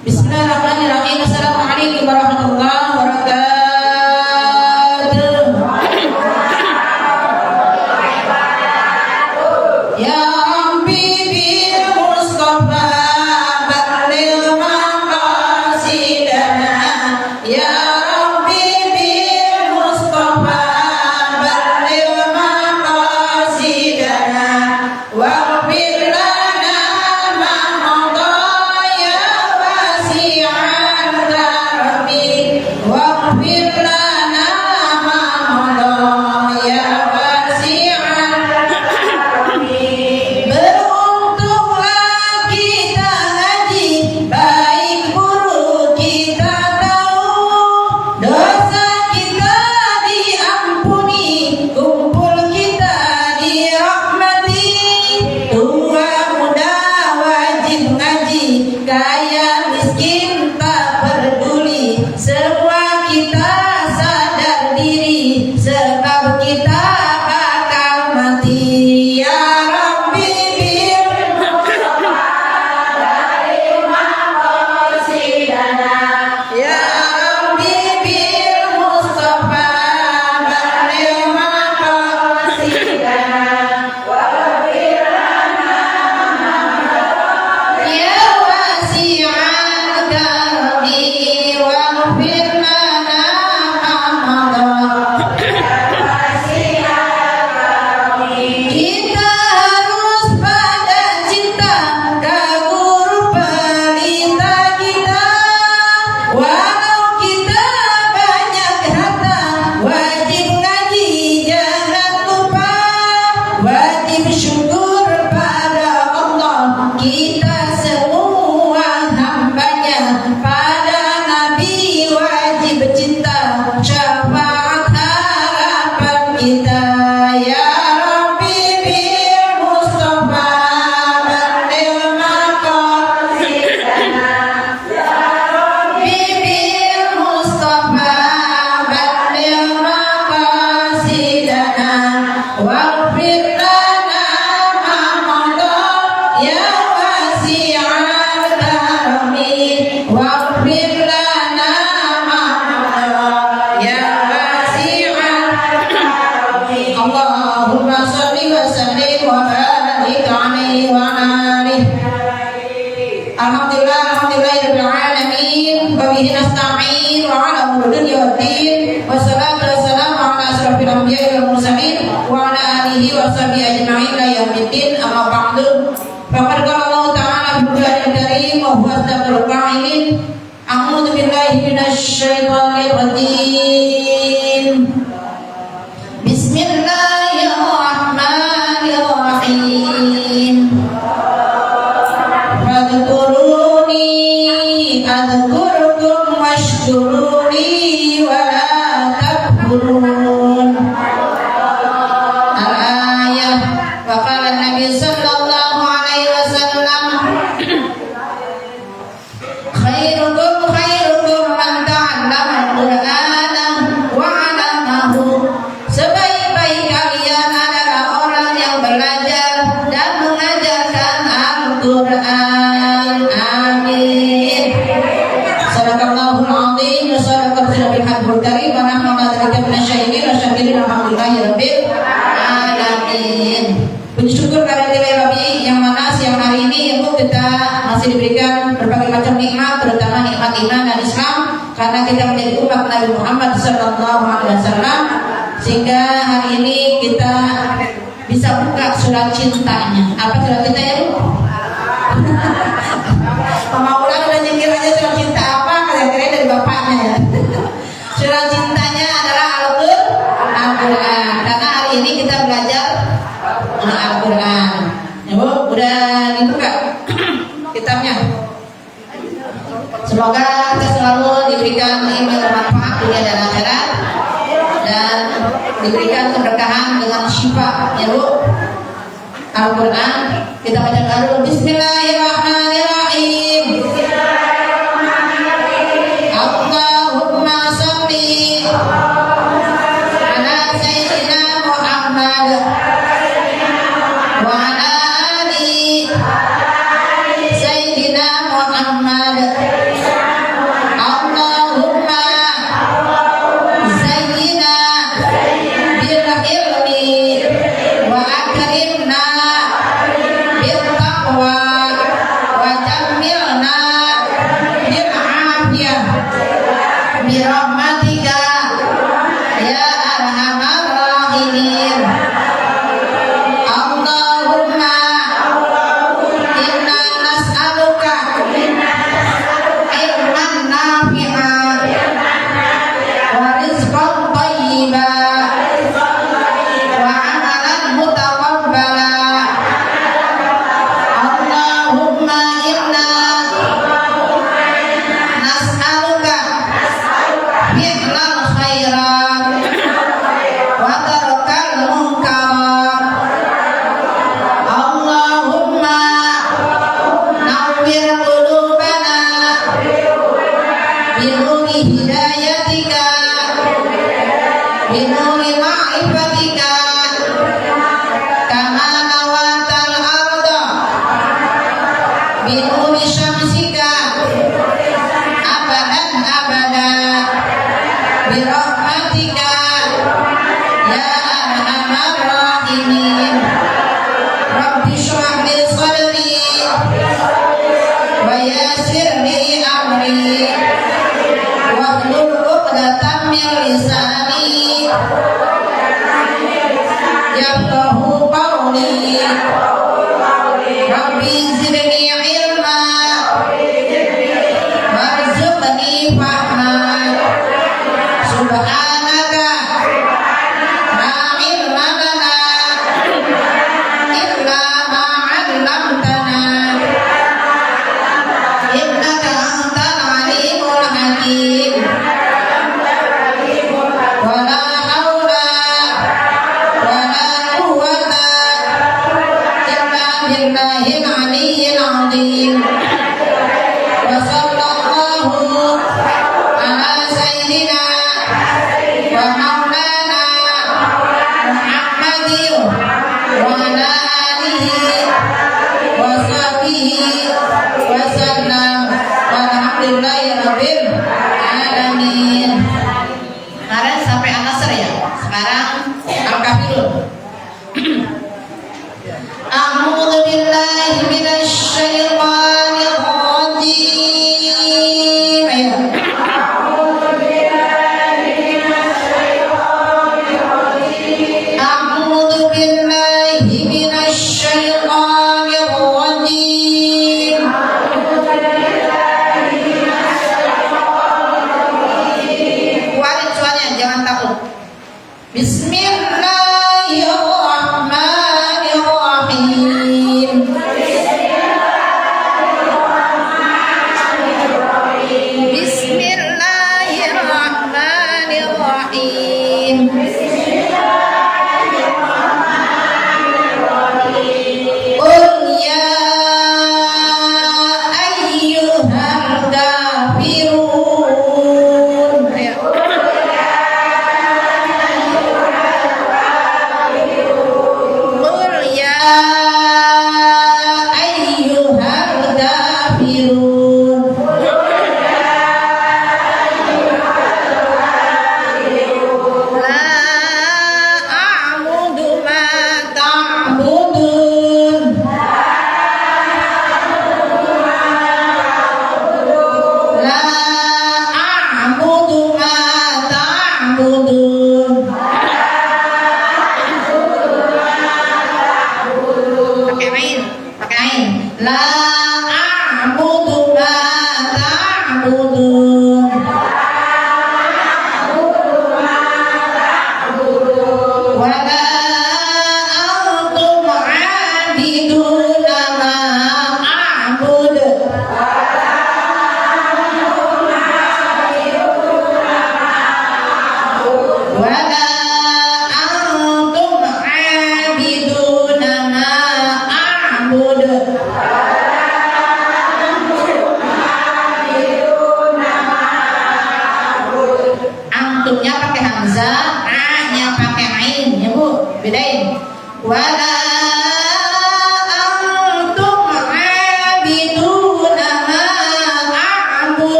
Bismillahirrahmanirrahim. Assalamualaikum warahmatullahi wabarakatuh. Ya Rabbi bil Mustafa balligh maqasidana. Ya Rabbi bil Mustafa balligh maqasidana. Waghfir lana ma madha ya wasi'al karami. Waghfir lana ma madha ya wasi'al karami. Beruntunglah kita ngaji, baik buruk kita tahu, dosa kita diampuni, kumpul kita dirahmati. Tua muda wajib ngaji, kaya miskin tak peduli, semua kita sadar diri, sebab kita bakal mati. Ya Rabbi bil Mustafa balligh maqasidana. Ya Rabbi bil Mustafa balligh maqasidana. Waghfir lana ya wasi'al karami. Waghfir lana ma madha kita harus pada cinta ke guru pelita kita. Walau kita banyak harta, wajib ngaji jangan lupa. Wajib syukur pada Allah, kita semua hambanya. Pada Nabi wajib cinta, syafaat harapan kita. Ya Rabbi bil Mustafa balligh maqasidana. Ya Rabbi bil Mustafa balligh maqasidana. Waghfir lana ma madha ya wasi'al karami. Waghfir lana ma madha ya wasi'al karami. Allahumma shalli wa sallim wa barik alaihi wa alihi. Alhamdulillah, alhamdulillahirabbil alamin. Wa bihi nasta'in wa ala umuri dunya waddin. Wassalatu wassalamu ala asyrafil anbiya'i wal mursalin wa ala alihi wa sahbihi ajma'in ila yaumiddin. Amma ba'du. Faqad qala Allah ta'ala fi Qur'anil karim wa huwa asdaqul qa'ilin. A'udzu billahi minasy syaithanir rajim. Bismillahirrahmanirrahim. Fadhkuruni adhkurkum washkuruni wa la takfurun. Al-ayah. Wa qala an-nabi sallallahu alaihi wasallam, khairukum khairukum man ta'allama al-Qur'ana wa 'allamahu. Sebaik-baik kalian adalah orang yang belajar dan mengajarkan Al-Quran. Amin. Sadaqallahul azim wa sadaqa rasulul haqqul karim wa nahnu ala dzalika minasyahidin wa syakirin alhamdulillahi rabbil alamin. Puji syukur kepada Rabbi yang mana siang hari ini ibu kita masih diberikan berbagai macam nikmat, terutama nikmat iman dan Islam, karena kita menjadi umat Nabi Muhammad sallallahu alaihi wasallam, sehingga hari ini kita bisa buka surat cintanya. Apa surat cintanya, Bu? Mama Ulan udah nyengir aja surat cinta apa, kira-kira dari bapaknya ya. Surat cintanya adalah Al-Quran, karena hari ini kita belajar Al-Quran. Ya Bu, udah dibuka kitabnya. Semoga kita selalu diberikan ilmu yang bermanfaat dunia dan akhirat, dan diberikan keberkahan dengan syifa, ya Bu. Al-Quran kita baca dulu. Bismillahirrahmanirrahim. Allahumma sholli ala sayyidina Muhammad wa ala ali sayyidina Muhammad. birahmatika ya arhamar rahimin. Allahumma inna nas'aluka ilman nafi'an wa rizqan thayyiban wa amalan mutaqabbalan. Allahumma inna nas'aluka fi'lal khairat wa tarkal munkarat. Allahumma nawwir qulubana binuri hidayatika binuri ma'rifatika kama nawatal arda binuri syamsika abadan abada birahmatika ya arhamar rahimin. Rabbi shrah li sadri wa yassir li amri wahlul 'uqdatam min lisani yafqahu qawli. Rabbi zidni ilma warzuqni fahma. Subhanaka la ilma lana illa ma 'allamtana innaka antal alimul hakim. Wala haula wala quwwata illa billahil aliyyil azim. Wa sallallahu ala sayyidina wa maulana Muhammadin wa ala alihi wa sahbihi wa sallam. Walhamdulillahi rabbil alamin. Kemarin sampai An-Nasr ya. Sekarang Al-Kafirun. A'udzu billahi minasy syaithanir rajim. Ayo. A'udzu billahi minasy syaithanir rajim.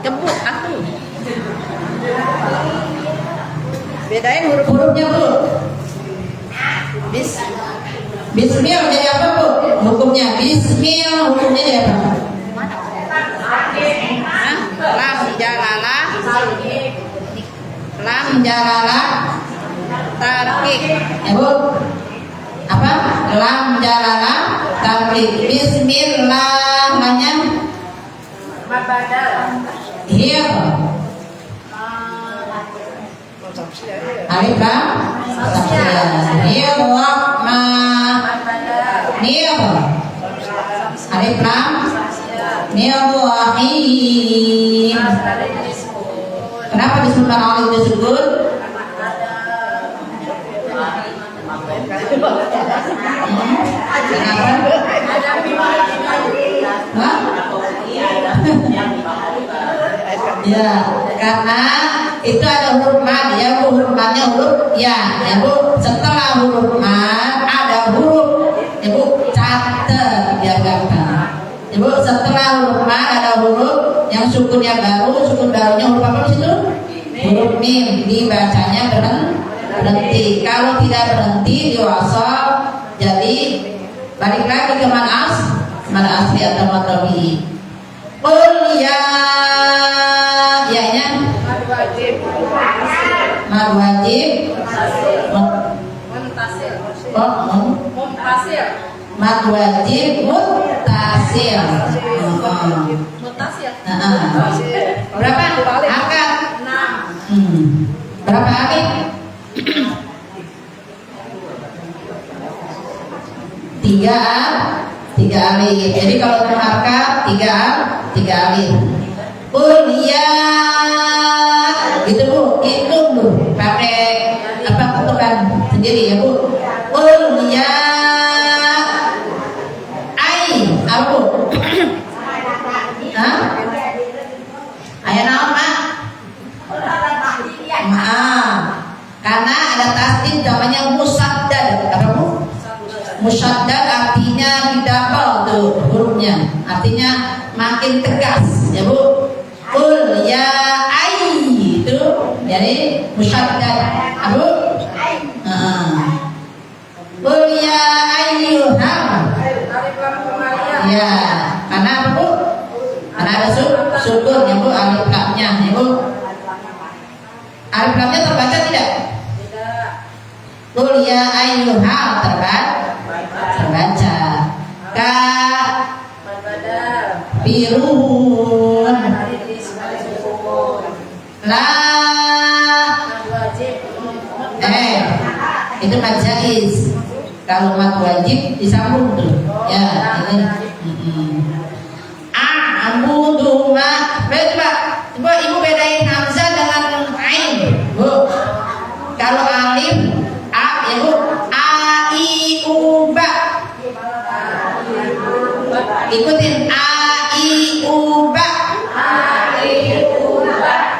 kebut aku. Bedain huruf-hurufnya Bu. Bismil jadi apa Bu? Hukumnya Bismil hukumnya jadi apa? Lam jalalah. Lam jalalah tarkik. Ya Bu. Apa? Lam jalalah tarkik. Bismillah namanya Hir. Alif lam Hir Rahma Nir. Alif lam Nir Rahim. Kenapa disebut alif disebut? Ya, karena itu ada huruf mad ya Bu, huruf madnya huruf ya Bu. Setelah huruf mad ada huruf ya Bu, catat biar gampang. Ya Bu, setelah huruf mad ada huruf yang sukunnya baru, sukun barunya huruf apa di situ? Huruf mim, dibacanya berhenti. Kalau tidak berhenti di wasal, jadi balik lagi ke mad asli atau mad tabi'i. Qul ya ya-nya mad wajib muntasil mad wajib muttasil. Berapa angka? 6. Berapa alif? 3 alif. Jadi kalau mengharkat 3 alif. Qul ya gitu Bu, hitung Bu, pakai apa ketukan sendiri ya Bu. Qul ya ai apa Bu? Hah? Ayat nama? Maaf, karena ada tasdid namanya musaddad. Apa Bu? Musaddad artinya didabel tuh hurufnya, artinya makin tegas ya Bu. Qul ya ai itu jadi musaddad. Abu Qul ya ayyuhal. Ya, karena apa Bu? Karena ada sukun ya Bu, alif lamnya ya Bu. Alif lamnya terbaca tidak? Tidak. Qul ya ayyuhal terbaca. Ka birun la itu mad jaiz. Kalau mad wajib disambung tuh ya ini a'budu ma. Coba Ibu bedain hamzah dengan ain Bu. Kalau alif a ya Bu, a i u ba. Ikutin a i u ba.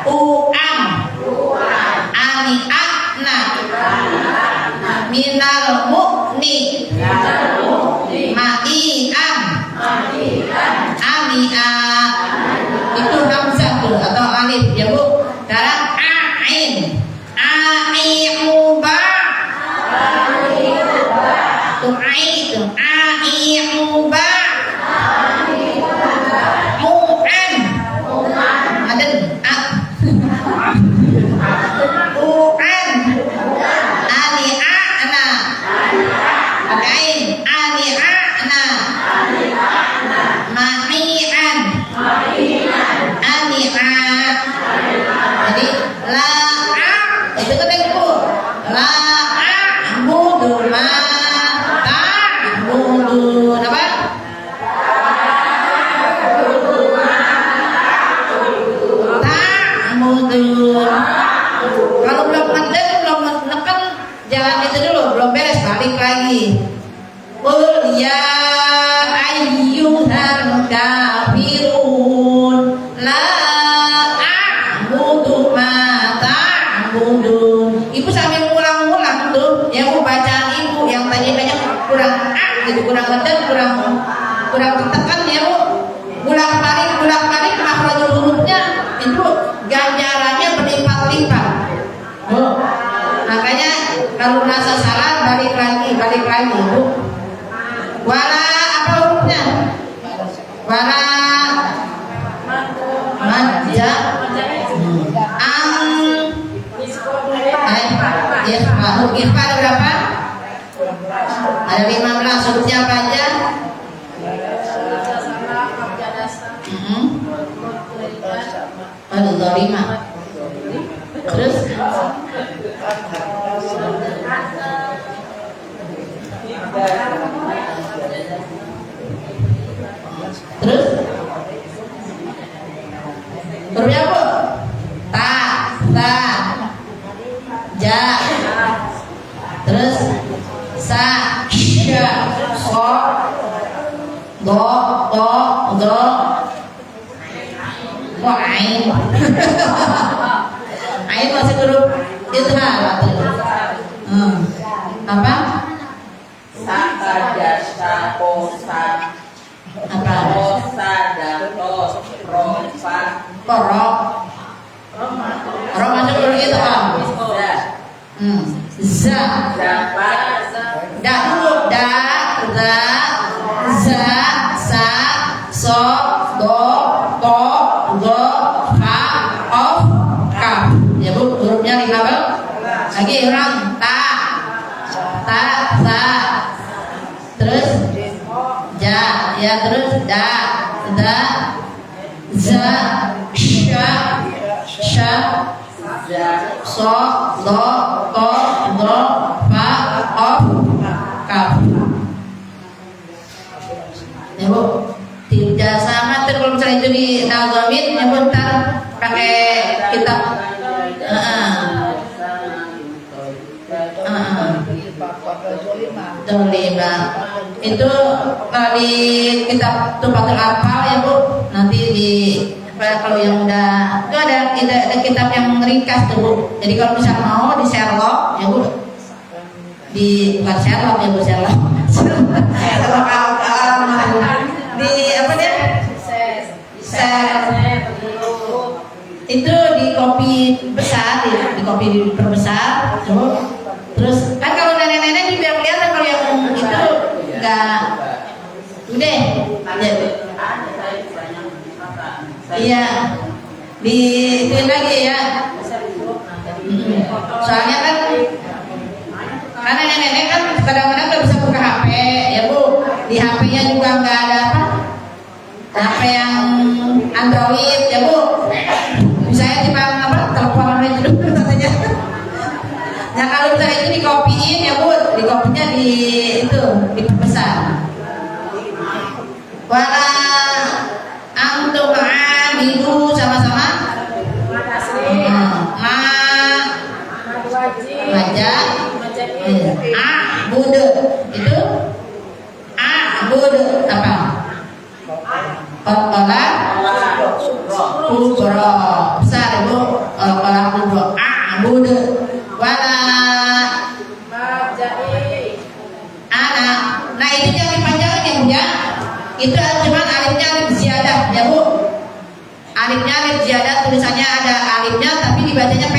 U am ani akna minal mu'ni ma'ian ami'a itu hamzah tuh atau alif ya Bu. Sekarang a'in a'i'uba tuh ai itu a'i'uba mu'an ada mu'an ani'a'na akain ani'a'na ma'i'an ani'a. Jadi la'a itu kan Bu, la'a'budu ma ta'budun apa? Ta'budun. Kalau belum ada belum menekan jangan itu dulu, belum beres balik lagi. Qul ya ayyuhal kafirun la a'budu ma ta'budun. Ibu sambil ngulang-ngulang tuh yang mau bacaan ibu yang tadi banyak kurang gitu, kurang ngedan, kurang tertekan ya Bu. Bolak-balik makhrajul hurufnya itu ganjarannya berlipat-lipat. Bu. Makanya kalau merasa salah balik lagi Bu. Wala apa hurufnya? Wala manja huruf ikhfa ada berapa? Ada 15. Hurufnya apa aja? Ada 5. Terus hurufnya apa? Ta, ta, ja, terus sa, sya, so, do, kok ain? Ain masih huruf idhar. Apa? Sakajasa kosa Apa? kosa datos rofa Korok. Korok masuk huruf idhar. Za. zapa Da dulu, da, za, za, sa, so, do, to, go, fa, of, kaf. Ya Bu, hurufnya 5 lagi ulang ta, sa, terus ja, ya terus da, za, sya, so, do, to, do, fa, of, kaf. Ya Bu, tidak sama tuh kalau misalnya itu di nazamin ya Bu, ntar pakai kitab Dolima itu di kitab Tuhfatul Atfal ya Bu. Nanti di kalau yang udah itu ada kitab yang ringkas tuh Bu. Jadi kalau misal mau di Sherlock ya Bu, di bukan Sherlock ya Bu, Sherlock di apa dia? Itu di kopi besar, di kopi diperbesar, terus kan kalau nenek-nenek ini biar kelihatan, kalau yang itu enggak, udah, iya, di ituin lagi ya, soalnya kan, karena nenek-nenek kan kadang-kadang nggak bisa buka HP, ya Bu, di HP-nya juga nggak ada apa, HP yang Android, ya Bu. Saya timbang apa telepon itu dulu katanya. Nah kalau misalnya itu dikopiin ya Bu, dikopinya di itu diperbesar. Wala antum abidu sama-sama. Maja budu itu budu apa? Kola kubro besar Bu, kola kubro budu wala itu cuma alifnya alif ziyadah ya Bu. Alifnya alif ziyadah, tulisannya ada alifnya tapi dibacanya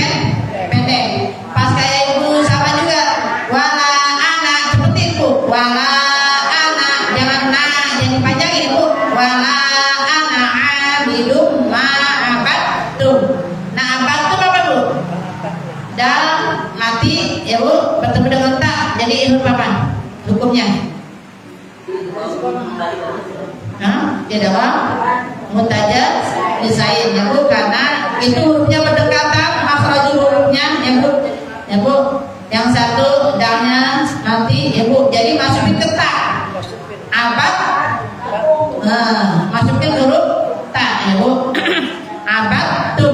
pendek. Pas kayak ibu sama juga wala ana, seperti itu wala ana, jangan dipanjangin Bu. Wala ana abidum ma abadtum. Nah abadtum apa Bu? Dal mati ya Bu, bertemu dengan ta, jadi huruf apa hukumnya? Di dalam muntajat disain ya Bu, karena itu hurufnya berdekatan, makhrajul hurufnya ya Bu. Yang satu dalnya nanti ya Bu, jadi masukin ke ta. Abad, masukin huruf ta ya Bu. Abad tuh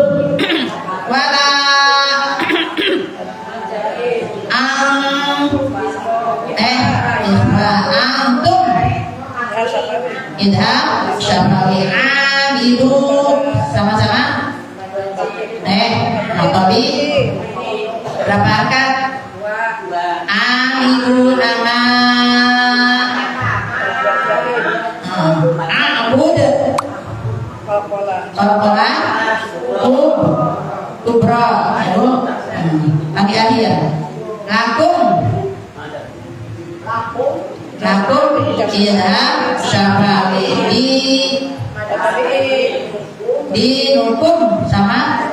wala antum idham syafawi abidu, sama-sama notobi berapa akad? Amidu nama abud kolkola kubro lagi ya lakum idham syafawi di nukum sama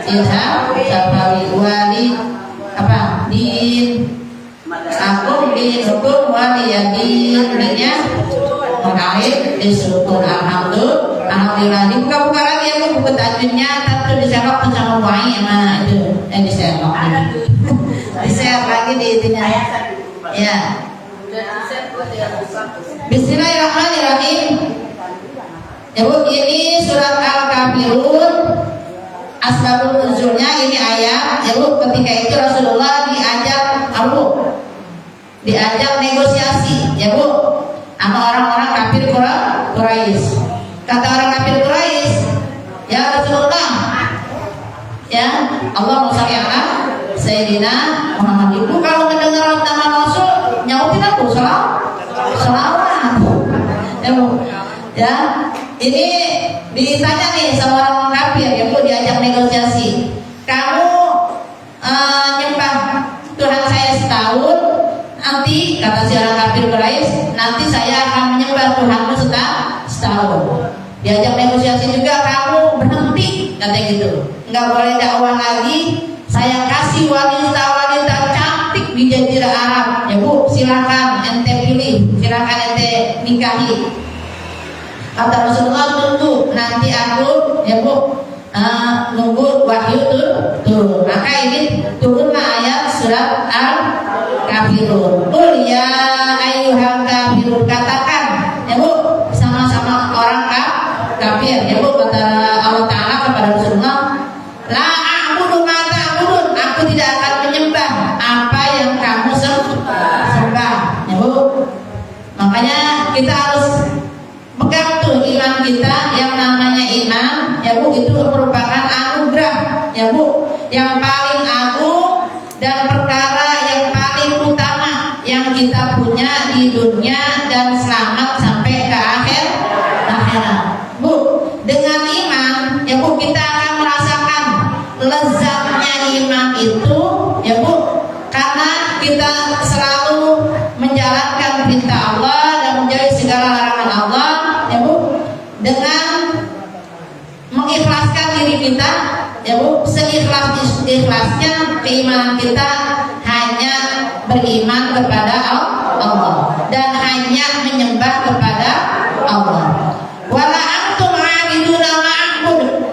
idham syafawi wali apa din lakum di nukum wali ya dinnya mengalir disukun alhamdulillah dibuka-buka lagi ya Bu, buku tajwidnya tentu diserok tuh sama buai yang mana itu yang diserok diserok lagi di itunya ya. Bismillahirrahmanirrahim ya Bu, ini surat Al-Kafirun. Asbabun nuzulnya ini ayat ya Bu, ketika itu Rasulullah diajak negosiasi ya Bu sama orang-orang kafir Quraisy. Kata orang kafir Quraisy, ya Rasulullah, ya Allahumma shalli ala Sayyidina Muhammad. Ibu kalau mendengar nama Rasul nyautin aku salawat. Ya Bu, ya ini ditanya nih sama orang kafir ya Bu, diajak negosiasi. Kamu nyembah Tuhan saya setahun, nanti kata si orang kafir Quraisy, nanti saya akan menyembah Tuhanmu setahun. Diajak negosiasi juga, kamu berhenti katanya gitu, nggak boleh dakwah lagi. Saya kasih wanita-wanita cantik di Jazirah Arab ya Bu, silakan ente pilih, silakan ente nikahi. Kata Rasulullah, tunggu nanti aku ya Bu nunggu wahyu turun. Maka ini turunlah ayat surat Al-Kafirun. Qul ya ayyuhal kafirun, katakan ya Bu sama-sama orang kafir ya Bu, kata Allah Ta'ala kepada Rasulullah, la a'budu ma ta'budun, aku tidak akan menyembah apa yang kamu sembah ya Bu. Makanya kita harus pegang tuh iman kita, yang namanya iman ya Bu, itu merupakan anugerah ya Bu yang paling agung dan perkara yang paling utama yang kita punya di dunia dan selamat sampai ke akhirat Bu. Dengan iman ya Bu, kita akan merasakan lezatnya iman itu ya Bu, karena kita selalu menjalankan perintah Allah dan menjauhi segala larangan Allah ya Bu, dengan mengikhlaskan diri kita ya Bu, seikhlas-ikhlasnya keimanan kita hanya beriman kepada Allah dan hanya menyembah kepada Allah. Wala antum abiduna ma'bud,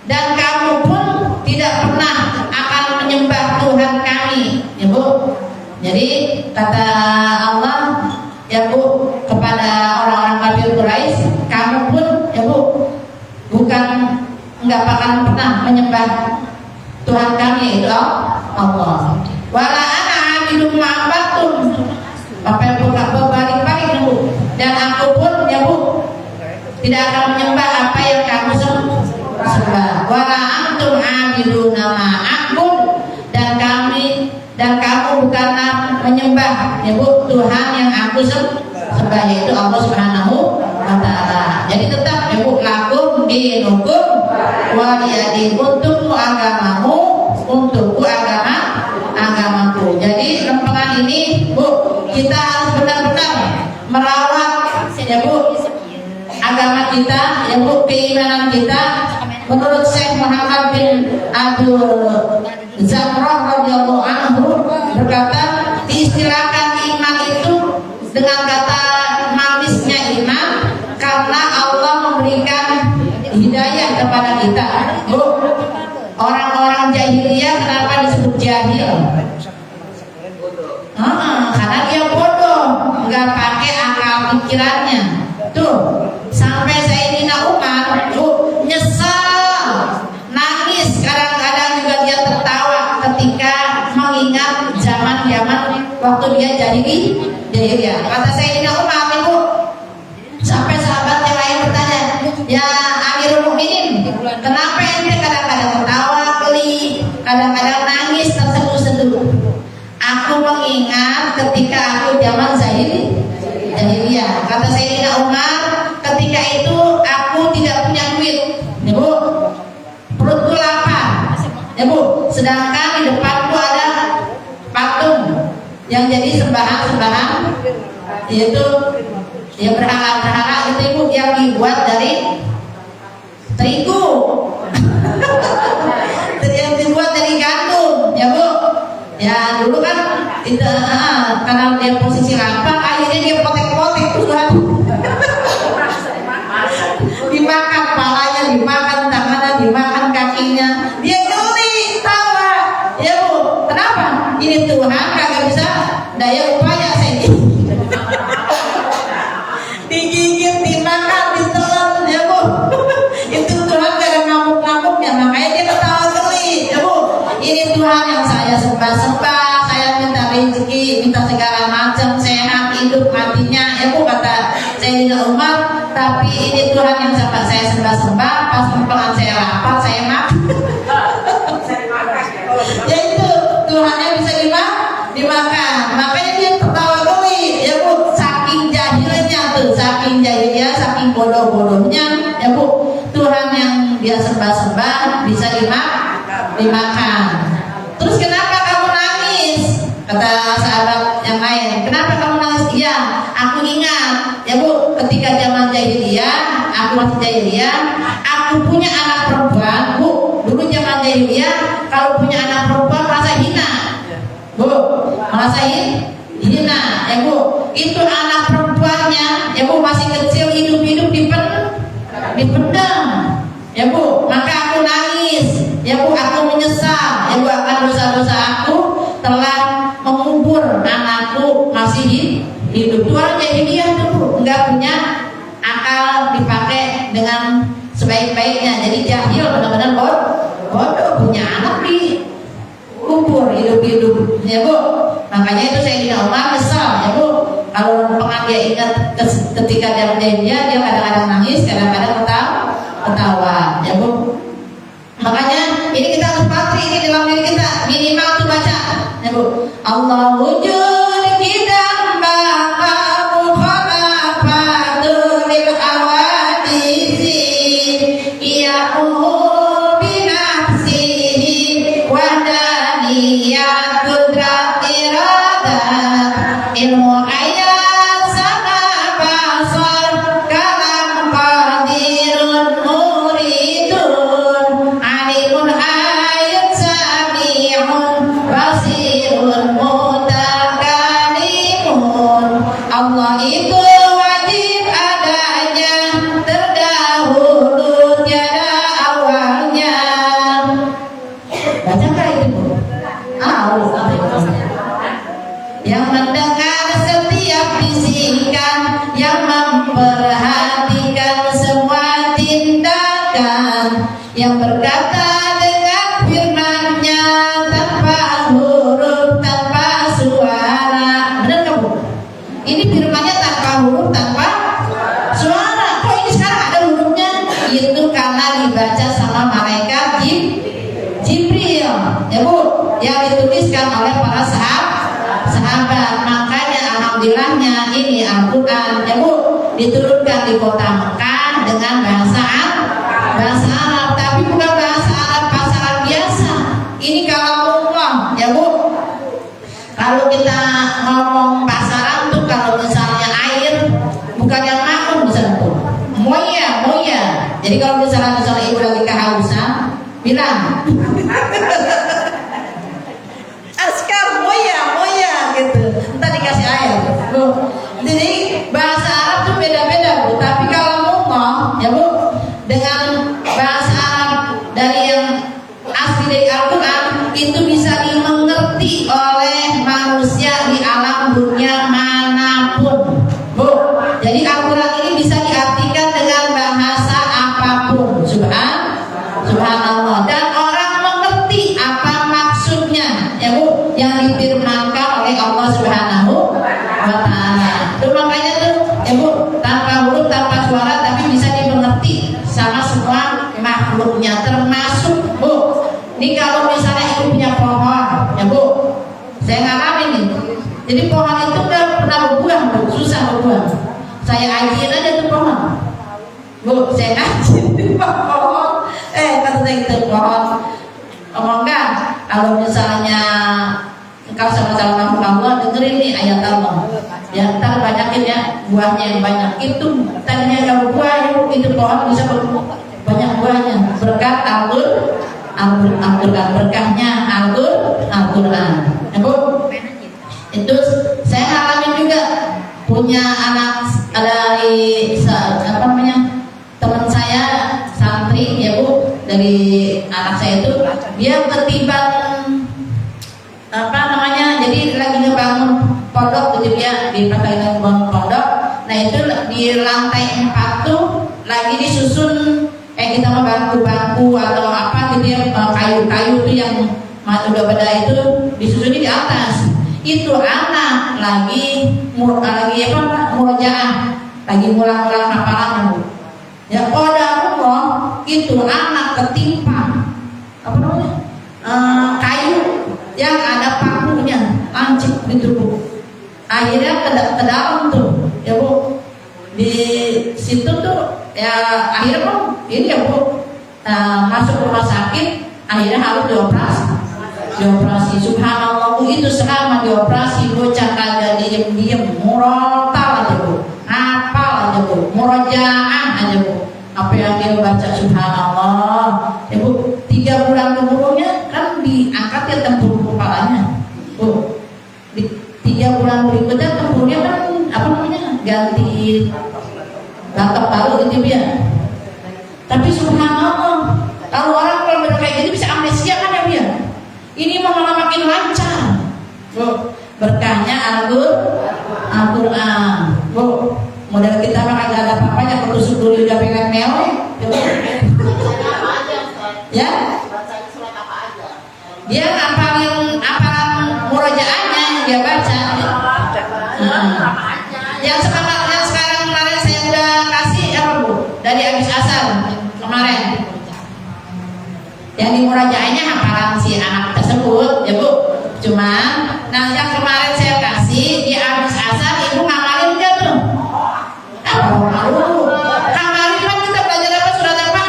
dan kamu pun tidak pernah akan menyembah Tuhan kami ya Bu. Jadi kata Allah ya Bu kepada orang-orang kafir Quraisy, kamu pun ya Bu bukan nggak akan pernah menyembah Tuhan kami itu Allah. Wala ana abidum ma'badtum, apa yang buka berbalik-balik Bu, dan aku pun ya Bu tidak akan menyembah apa yang kamu sembah. Wala antum abiduna ma'bud, dan kamu bukanlah menyembah ya Bu Tuhan yang aku sembah, yaitu Allah Subhanahu wa Jadi tetap ya Bu, lakum dinukum waliyadin, untukmu agamamu, untukku agamaku. Jadi lempengan ini Bu, kita harus benar-benar merawat ya Bu agama kita ya Bu, keimanan kita. Menurut Syekh Muhammad bin Abdul Zamrah radhiyallahu anhu berkata, diistilahkan iman itu dengan kata manisnya iman karena Allah memberikan hidayah kepada kita. Bu, orang-orang jahiliyah kenapa disebut jahil? Karena dia bodoh, nggak pakai akal pikirannya. Tuh, sampai Sayyidina Umar tuh nyesal, nangis, kadang-kadang juga dia tertawa ketika mengingat zaman-zaman waktu dia jahiliyah. Kata Sayyidina Umar itu, sampai sahabat yang lain bertanya, ya Amirul Mukminin, kenapa ente kadang-kadang tertawa, geli, kadang-kadang nangis, terseduh-seduh? Aku mengingat ketika aku zaman jahiliyah. Kata Sayyidina Umar, ketika itu aku tidak punya duit, ya Bu, perutku lapar, ya Bu. Sedangkan di depanku ada patung yang jadi sembahan-sembahan, yaitu ya berhala-berhala itu Ibu, yang dibuat dari terigu, yang dibuat dari gandum, ya Bu. Ya dulu kan itu karena dia posisi lapar, akhirnya dia potek-potek Tuhan. Dimakan palanya, dimakan tangannya, dimakan kakinya. Dia geli, tawa. Ya Bu, kenapa? Ini Tuhan kagak bisa daya upaya saya. Digigit, dimakan, ditelan, ya Bu. Itu Tuhan gak ada ngamuk-ngamuknya, makanya dia ketawa geli, ya Bu. Ini Tuhan yang saya sembah-sembah, saya minta rezeki, minta segala macam, sehat, hidup, matinya, ya Bu, kata Sayyidina Umar. Tapi ini Tuhan yang saya sembah-sembah, pas lempengan saya lapar, saya makan. Ya itu Tuhannya bisa dimakan, makanya dia tertawa geli, ya Bu. Saking jahilnya tuh, saking jahilnya, saking bodoh-bodohnya, ya Bu. Tuhan yang dia sembah-sembah bisa dimakan. Terus kenapa kamu nangis? Kata sahabat yang lain, kenapa kamu nangis? Iya, aku ingat, ya Bu, ketika zaman jahiliyah, aku masih jahiliyah, aku punya anak perempuan, Bu. Dulu zaman jahiliyah, kalau punya anak perempuan merasa hina, Bu, merasa hina, ya Bu. Itu anak perempuannya, ya Bu, masih kecil, hidup-hidup dipendam, ya Bu. Maka aku nangis, ya Bu, aku menyesal, ya Bu, akan dosa-dosa aku telah mengubur anakku masih hidup. Itu orang jahiliyah tuh Bu, nggak punya akal dipakai dengan sebaik-baiknya. Jadi jahil, benar-benar bodoh, punya anak dikubur hidup-hidup, ya Bu. Makanya itu Sayyidina Umar kesal, ya Bu. Kalau lempengan dia ingat ketika dia jahiliyah, dia kadang-kadang nangis, kadang-kadang ketawa, ya Bu. Makanya ini kita harus patri ini dalam diri kita, minimal tuh baca, ya Bu. Allah wujud kita maqamu khalafatul lil awadisi yaqumu binafsihi wa daniyatul iradat ilmu ayat sama basar kalam qadirun muridun alimun ayat sami'un basirun mutakalimun. Allah itu wajib adanya, terdahulu tiada awalnya. Baca nggak itu Bu? Yang mendengar setiap bisikan, yang memperhatikan semua tindakan, yang berkata dengan firman-Nya tanpa huruf, tanpa suara. Benar nggak Bu? Ini firman-Nya tanpa huruf, tanpa suara. Kok ini sekarang ada hurufnya? Itu karena dibaca sama malaikat Jibril, ya Bu, yang dituliskan oleh para sahabat. Makanya alhamdulillahnya ini Al-Quran, ya Bu, diturunkan di kota Mekah kita ngomong bahasa Arab tuh kalau misalnya air bukan yang makun misalnya tuh moya moya. Jadi kalau misalnya ibu lagi kehausan bilang askar moya moya gitu, entar dikasih air bu. Jadi bahasa Arab tuh beda-beda bu, tapi kalau ngomong ya bu dengan bahasa Arab dari yang asli dari Al-Quran itu bisa dimengerti oleh manusia di alam dunia manapun bu. Jadi Al-Quran ini bisa diartikan dengan bahasa apapun. Subhanallah. Dan orang mengerti apa maksudnya ya bu yang difirmankan oleh Allah Subhanahu wa ta'ala. Itu makanya tuh ya bu, tanpa huruf tanpa suara tapi bisa dimengerti sama semua makhluknya, termasuk bu. Ini kalau misalnya ibu punya pohon ya bu, saya ngalamin nih. Jadi pohon itu udah pernah berbuah bu, susah berbuah. Saya ajiin aja tuh pohon bu, saya ajiin pohon. Kata saya gitu pohon, ngomong kan kalau misalnya engkau sama-sama makhluk Allah, dengerin nih ayat Allah ya, ntar banyakin ya buahnya yang banyak. Itu tadinya gak berbuah ya, itu pohon bisa berbuah banyak buahnya berkat Al-Quran, berkahnya Al-Quran ya bu. Itu saya ngalamin juga, punya anak dari teman saya santri ya bu, dari anak saya itu dia ketiban jadi lagi ngebangun pondok gitu ya, di lagi ngebangun pondok. Nah itu di lantai 4 tuh lagi disusun kita mau bangku-bangku atau apa gitu ya, kayu-kayu tuh yang udah pada itu disusun di atas. Itu anak lagi murojaah, lagi ngulang-ngulang hafalannya bu. Ya qadarullah itu anak ketimpa kayu yang ada pakunya, lancip gitu bu. Akhirnya ke dalam tuh ya bu. Di situ tuh ya akhirnya bu ini ya bu masuk rumah sakit, akhirnya harus dioperasi. Subhanallah bu, itu selama dioperasi bocah kagak diem murotal aja bu, hafal aja bu, murojaah aja bu, apa yang dia baca subhanallah ya bu. 3 bulan kemudian kan diangkat ya tempur kepalanya bu. Di 3 bulan berikutnya tempurnya kan ganti batok baru gitu ya. Tapi subhanallah, kalau orang kalau kayak gitu bisa amnesia kan ya bu. Ini malah makin lancar bu, berkahnya Al-Quran bu. Model kita mah kagak ada apa-apanya, ketusuk dulu udah pengen melek ya. Dia ngapalin murojaahnya yang dia baca. Yang sekarang kemarin saya udah kasih apa bu, dari habis asar kemarin, yang di murojaahnya hafalan si anak tersebut ya bu. Cuman yang kemarin saya kasih di habis asar, ibu ngamalin gak tuh? Kemarin kan kita belajar apa, surat apa?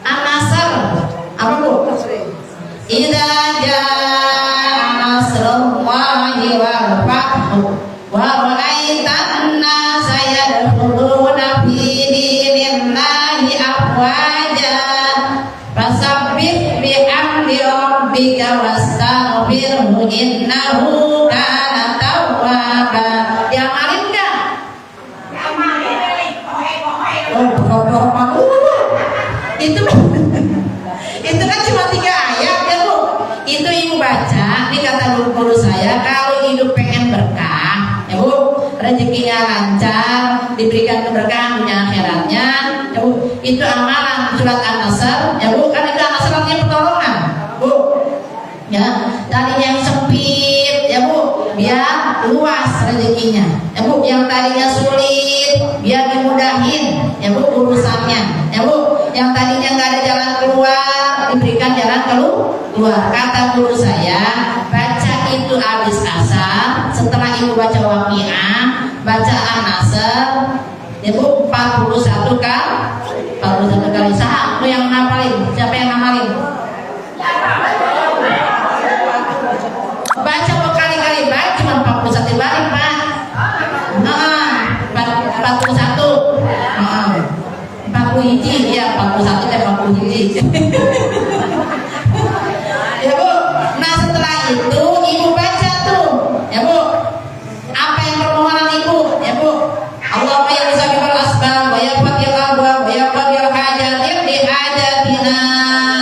An-Nasr apa bu? Idza jaa nasrullahi wal fathu wa ra'aitan nasa yadkhuluna fi dinillahi afwaja fasabbih bihamdi rabbika wastaghfirhu innahu kana tawwaba. Diamalin enggak? Itu kan cuma 3 ayat ya bu. Itu ibu baca. Ini kata guru saya, kalau hidup pengen berkah ya bu, rezekinya lancar, diberikan keberkahan dunia akhiratnya ya bu, itu amalan surat An-Nasr ya bu. Kan itu An-Nasr artinya pertolongan bu ya. Tadinya yang sempit ya bu, biar luas rezekinya ya bu. Yang tadinya sulit biar dimudahin ya bu urusannya ya bu. Yang tadinya nggak ada jalan keluar, diberikan jalan keluar. Kata guru saya, baca itu habis asar, setelah itu baca Waqiah, baca An-Nasr ya bu, 41 kali. Sah, lu yang ngapalin? Siapa yang ngapalin? hiji, ya 41 dan 40 hiji. Ya Bu, nah setelah itu ibu baca tuh, ya Bu, apa yang permohonan ibu, ya Bu. Allahumma ya musabibal asbab, wa ya fatil abwab, wa ya qadil hajat, iqdi hajatina.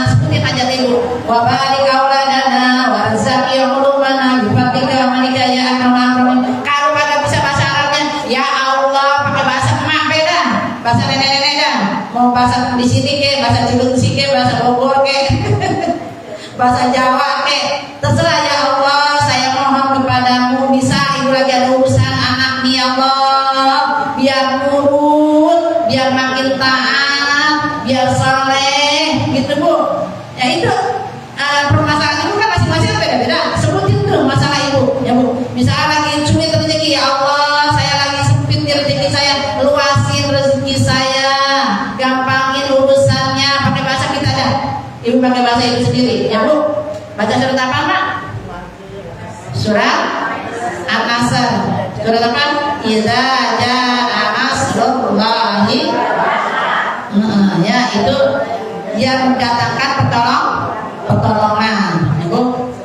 Sebutin hajat ibu. Wa barik auladana, wa rizaqi ulumana, bifatika manika ya akramul akramin. Kalau pada bisa bahasa Arabnya, ya Allah, pakai bahasa emak beda, bahasa nenek-nenek dah. Mau bahasa di sini ke, bahasa Cilengsi ke, bahasa Bogor ke. Bahasa Jawa terserah ya Allah, saya mohon kepadamu, bisa ibu lagi ada urusan anak nih ya Allah, biar nurut, biar makin taat, biar saleh gitu Bu. Ya itu permasalahan ibu kan masing-masing beda-beda. Sebutin tuh masalah ibu ya Bu. Misalnya lagi sulit rezeki, ya Allah saya lagi sempit rezeki saya, luasin rezeki saya, gampangin urusannya, pakai bahasa kita dah. Ibu pakai bahasa ibu sendiri, ya Bu. Baca surat apa Mak? Surat An-Nasr. Surat apa? Idza jaa nasrullahi. Ya itu yang mendatangkan pertolongan, ya Bu.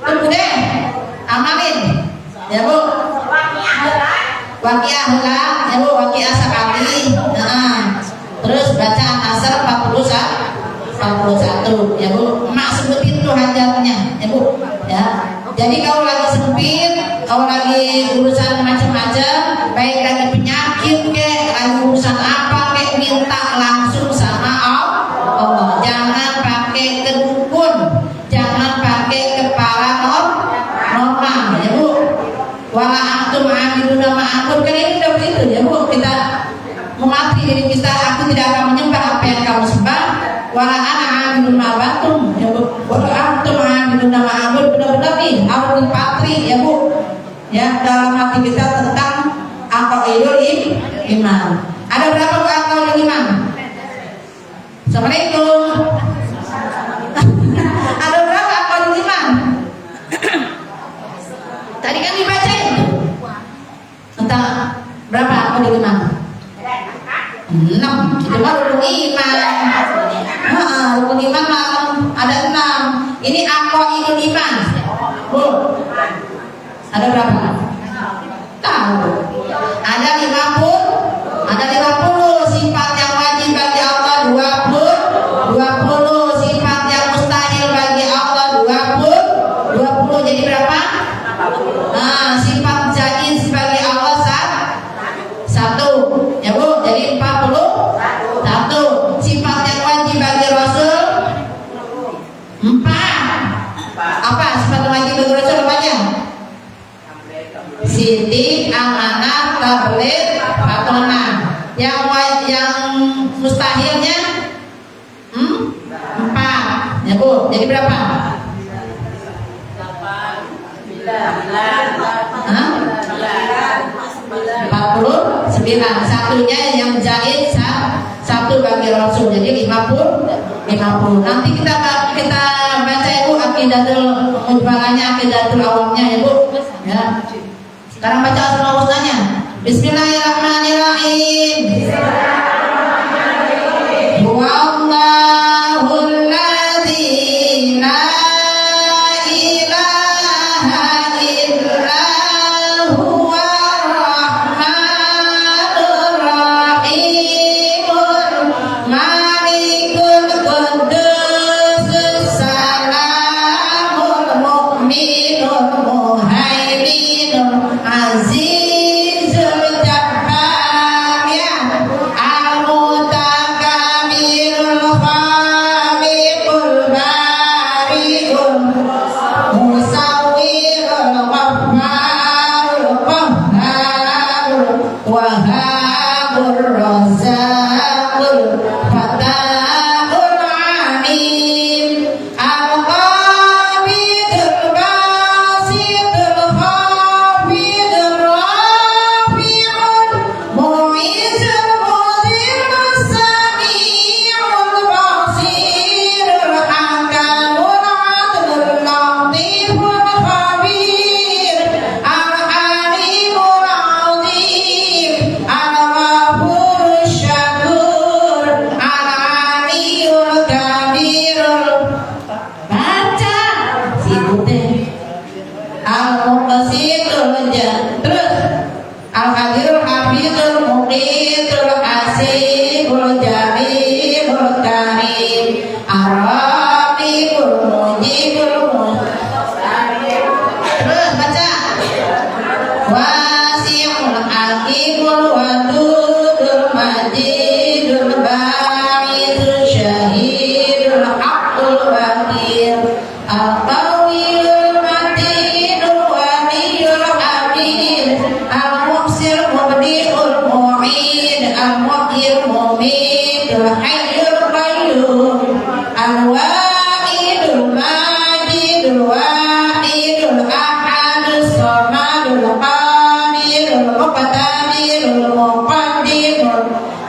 Tunggu deh, amalin, ya Bu. Waqiah lah, ya Bu. Waqiah sekali. Terus baca An-Nasr 41 ya Bu. Mak sebutin tuh hajatnya ya Bu ya. Jadi kalau lagi sempit, kalau lagi urusan macam-macam, baik lagi penyakit ke, lagi urusan apa ke, minta langsung sama Allah. Jangan pakai ke dukun, jangan pakai ke paranormal ya Bu. Wala antum amiluna ma'akum, kan ini udah begitu ya Bu. Kita memati diri kita, aku tidak akan menyembah apa yang kamu sembah. Wala ana amilun ma'abatum ya Bu. Wala antum amilun ma'abud. Benar-benar nih harus patri ya Bu. Ya dalam hati kita tentang aqaidul iman. Ada berapa Bu aqaidul iman? Assalamualaikum. Ada berapa aqaidul iman? Tadi kan dibacain tentang berapa aqaidul iman? 6. Itu mah rukun iman. Rukun iman ada 6. Ini aqaidul iman. Bu. Ada berapa? Tahu. Ada 50. Ada 50 sifat yang wajib bagi Allah, 20 sifat yang mustahil bagi Allah, 20 jadi berapa? Sifat jaiz bagi Allah 1 ya Bu, jadi 41. Sifat yang wajib bagi Rasul 4. Apa sifat yang wajib bagi Rasul apanya? Sidik, amanah, tabligh, patonah. Yang mustahilnya 4 ya Bu, jadi berapa? 49. Satunya yang jahit 1 bagi Rasul, jadi 50. Nanti kita baca Ibu aqidatul mujmalahnya, aqidatul awamnya ya Bu ya. Sekarang baca asmaul husnanya. Bismillahirrahmanirrahim. Huwallahul ladzi la ilaha illa huwar rahmanur rahimul malikul quddus salamul mu'minul muhaiminul azizul jabbar ya teh. Al-Muqsitul terus Al-Qadirul Hafizul Muqitul Hasibul Jamilul Karim Ar-Rafiqul Mujibul terus baca Wasi'ul Hakimul Wadudul Majidul Ba'idul Syahidul Haqqul Wakil Al-Qawiyul Matinul Waliyul Hamid Al-Muhsir Mubdi'ul Mu'id Al-Muhyil Mumidul Hayyul Qayyum Al-Wa'idul Majidul Wa'idul Ahadus Samadul Qadirul Muqtadirul Muqaddimul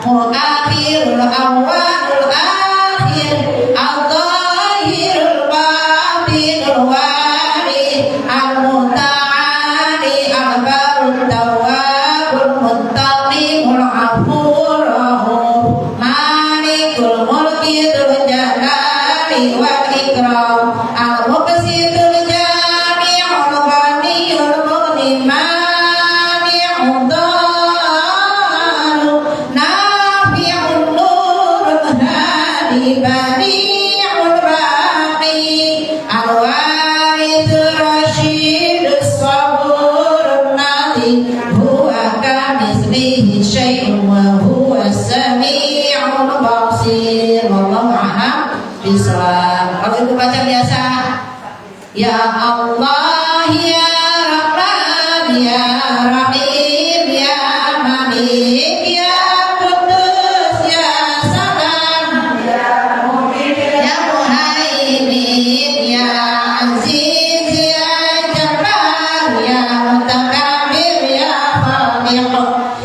Muakhirul Awwalul Akhir Al-Zahirul Batinul Wali Al-Muta'ali Al-Barut Tawwabul Muttaqimul Afur Rahim Malikul Mulki Dzul Jalali wal Ikram Al-Muqsitul Jami'ul Ghaniyul Mughni Mani'ud Dharu Nafi'un Nurul Hadi Badi'ul Baqi Al-Warithur Rasyidus Saburun Nadi Huwa kamitslihi syai'un wa huwa as-sami'ul basir. Wallahu a'lam bishawab. Kalau itu baca biasa Ya Allah Ya Rahman Ya Rahim Ya Malik Ya Qudus Ya Salam Ya Muhaimin Ya Aziz Ya Jabbar Ya Mutakabbir Ya Khaliq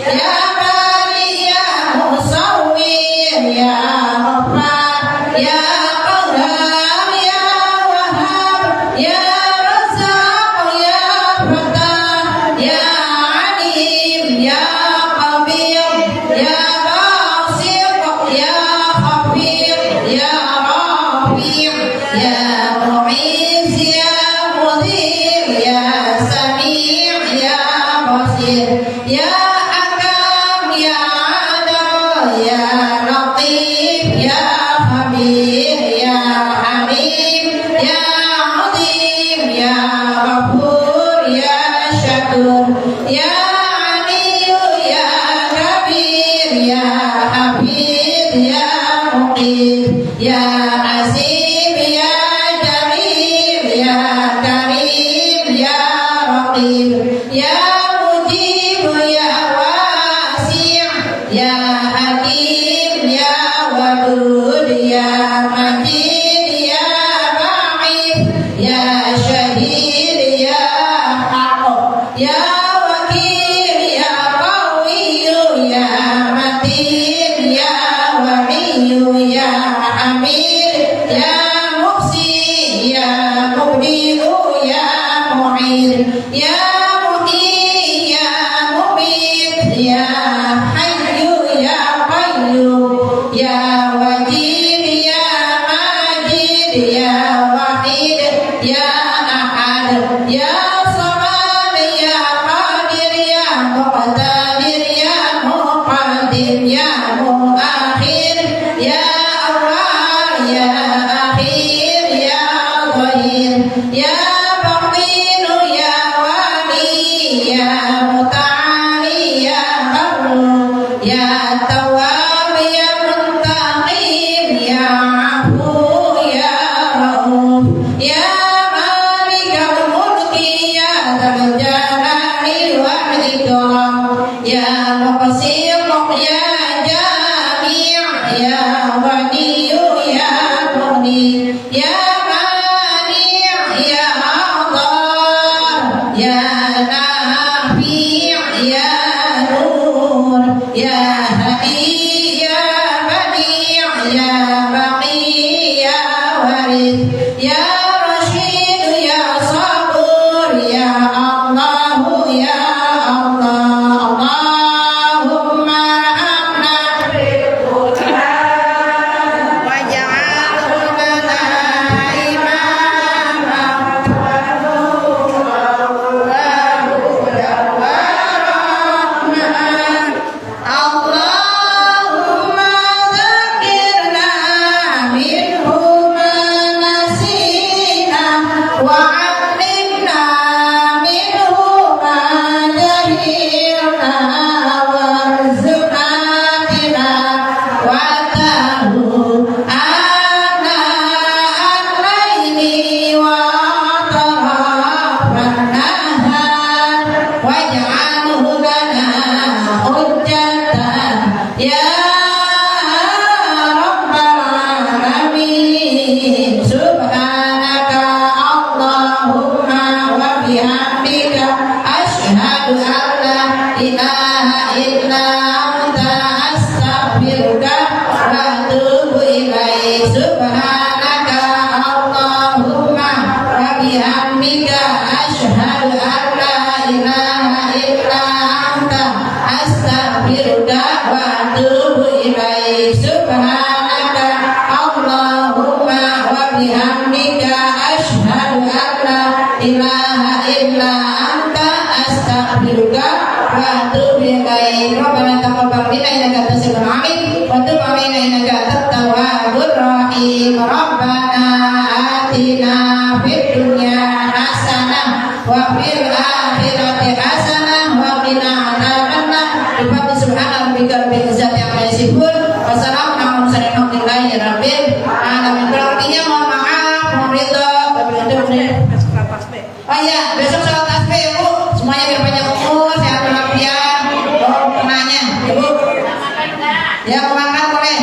Ya Bari Ya Musawwir Ya Ghaffar Ya Qahhar Ya Wahhab Ya Razzaq Ya Fattah Ya Alim Ya Khabir Ya Basit Ya Khafir Ya Rafi' Ya Mu'izz Ya Mudhir Ya Sami' Ya Basir Ya Hakam Ya Adil Ya Latif Ya Khabir Ya Halim Ya Azim Ya Ghafur Ya Syakur Ya Aliyu Ya Kabir Ya Hafid Ya Muqim Ya Azim Ya Jamil Ya Karim Ya Raqib Ya Mujib Ya Wasi' Ya Hakim Ya Wadud Ya Majid Ya Ba'id Ya Syahid Ya Haq Ya Wakil Ya Qawiyu Ya Matin Ya Waliyu Ya Hamid Ya Muhsi Ya Mubdi'u Ya Mu'id Ya Muhyi Ya Mumit Ya Hayyu Ya Qayyum Ya Wajid Ya Majid Ya Wahid Ya Ahad Ya Samad Ya Qadir Ya Muqtadir Ya Muqaddim Ya Muakhir Ya Awwal Ya Akhir Ya Zahir Ya Batin Ya Wali Ya Muta'ali Ya Barru Ya Tawwab Ya Muntaqim Ya Afu Ya Rauf Ya Malikal Mulki Ya Dzal Jalali wal Ikram Ya Muqsit Ya Jami' Ya Ghaniyu Ya Mughni Ya Mani' Ya Adhar Ya Nafi' Ya Nur Ya Hadi Ya Badi' Ya Baqi Ya Warith Ya Rashid Ya Sabur Ya Allah Ya Allah Allahumma arhamna waj'alhu lana imama bihamdika asyhadu an la ilaha illa anta astaghfiruka wa atubu ilaik. Subhanaka Allahumma wa bihamdika asyhadu an la ilaha illa anta astaghfiruka wa atubu ilaik. Subhanaka Allahumma wa bihamdika asyhadu an la ilaha illa anta astaghfiruka wa atubu ilaik. Rabbana taqabbal minna innaka antas samiul alim wa tub 'alaina innaka antat tawwabur rahim. Rabbana atina fid dunya hasanah wa fil akhirati hasanah wa qina adzabannar. Subhana rabbika rabbil izzati amma yasifun wa salamun 'alal mursalin walhamdulillahi rabbil alamin. Berartinya mohon maaf, mohon ridho. Oh iya, besok sholat tasbih ya Bu. Semuanya biar panjang umur, sehat walafiat. Oh, kenanya, Ibu. Ya, mau makan boleh.